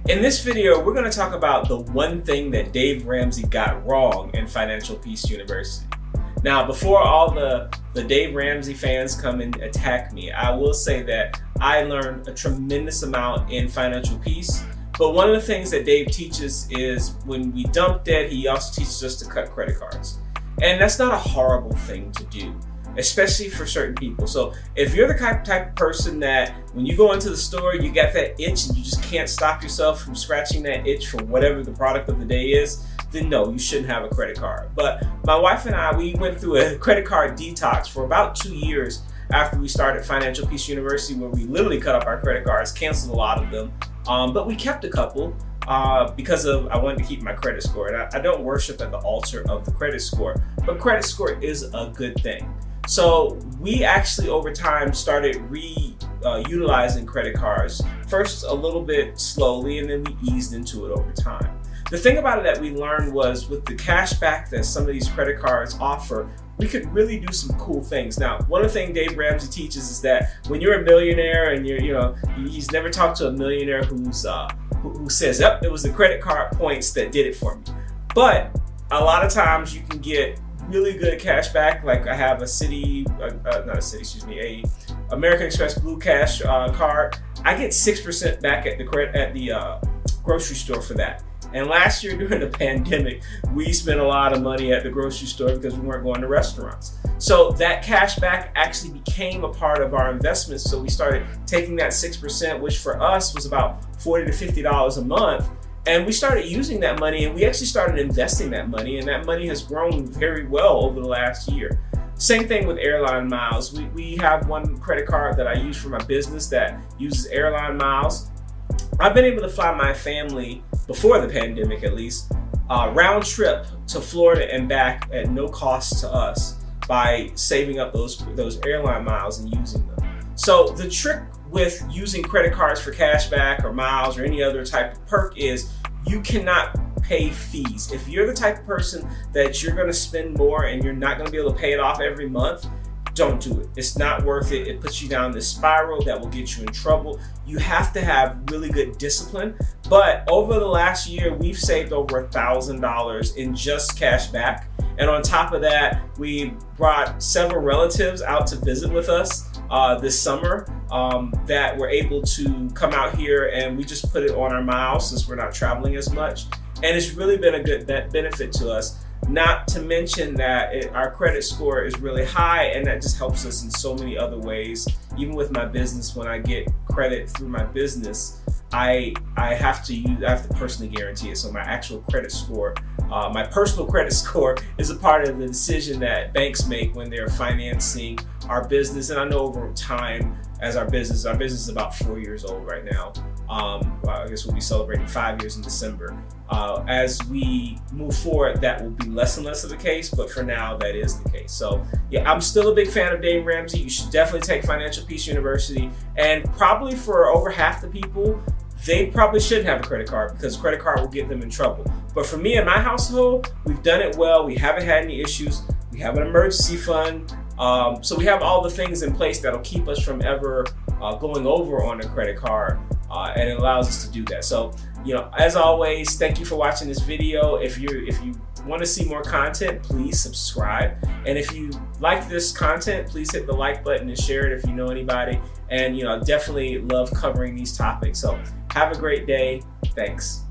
In this video, we're going to talk about the one thing that Dave Ramsey got wrong in Financial Peace University. Now, before all the Dave Ramsey fans come and attack me, I will say that I learned a tremendous amount in Financial Peace. But one of the things that Dave teaches is when we dump debt, he also teaches us to cut credit cards. And that's not a horrible thing to do, especially for certain people. So if you're the type of person that when you go into the store, you got that itch and you just can't stop yourself from scratching that itch for whatever the product of the day is, then no, you shouldn't have a credit card. But my wife and I, we went through a credit card detox for about 2 years after we started Financial Peace University, where we literally cut up our credit cards, canceled a lot of them, but we kept a couple. Because I wanted to keep my credit score. And I don't worship at the altar of the credit score, but credit score is a good thing. So we actually over time started utilizing credit cards, first a little bit slowly, and then we eased into it over time. The thing about it that we learned was with the cash back that some of these credit cards offer, we could really do some cool things. Now, one of the things Dave Ramsey teaches is that when you're a millionaire and he's never talked to a millionaire who says, yep, it was the credit card points that did it for me. But a lot of times you can get really good cash back. Like I have a American Express Blue Cash card. I get 6% back at the grocery store for that. And last year during the pandemic, we spent a lot of money at the grocery store because we weren't going to restaurants. So that cash back actually became a part of our investments. So we started taking that 6%, which for us was about $40 to $50 a month. And we started using that money, and we actually started investing that money, and that money has grown very well over the last year. Same thing with airline miles. We have one credit card that I use for my business that uses airline miles. I've been able to fly my family, before the pandemic at least, round trip to Florida and back at no cost to us by saving up those airline miles and using them. So the trick with using credit cards for cash back or miles or any other type of perk is you cannot pay fees. If you're the type of person that you're going to spend more and you're not going to be able to pay it off every month, don't do it. It's not worth it. It puts you down this spiral that will get you in trouble. You have to have really good discipline. But over the last year, we've saved over $1,000 in just cash back. And on top of that, we brought several relatives out to visit with us this summer that were able to come out here, and we just put it on our miles since we're not traveling as much. And it's really been a good benefit to us. Not to mention that our credit score is really high, and that just helps us in so many other ways. Even with my business, when I get credit through my business, I have to personally guarantee it. So my actual credit score, my personal credit score, is a part of the decision that banks make when they're financing our business. And I know over time, as our business is about 4 years old right now. I guess we'll be celebrating 5 years in December. As we move forward, that will be less and less of the case, but for now, that is the case. So yeah, I'm still a big fan of Dave Ramsey. You should definitely take Financial Peace University, and probably for over half the people, they probably shouldn't have a credit card because credit card will get them in trouble. But for me and my household, we've done it well. We haven't had any issues. We have an emergency fund. So we have all the things in place that'll keep us from ever going over on a credit card, and it allows us to do that. So, as always, thank you for watching this video. If you want to see more content, please subscribe. And if you like this content, please hit the like button and share it if you know anybody. And definitely love covering these topics. So have a great day. Thanks.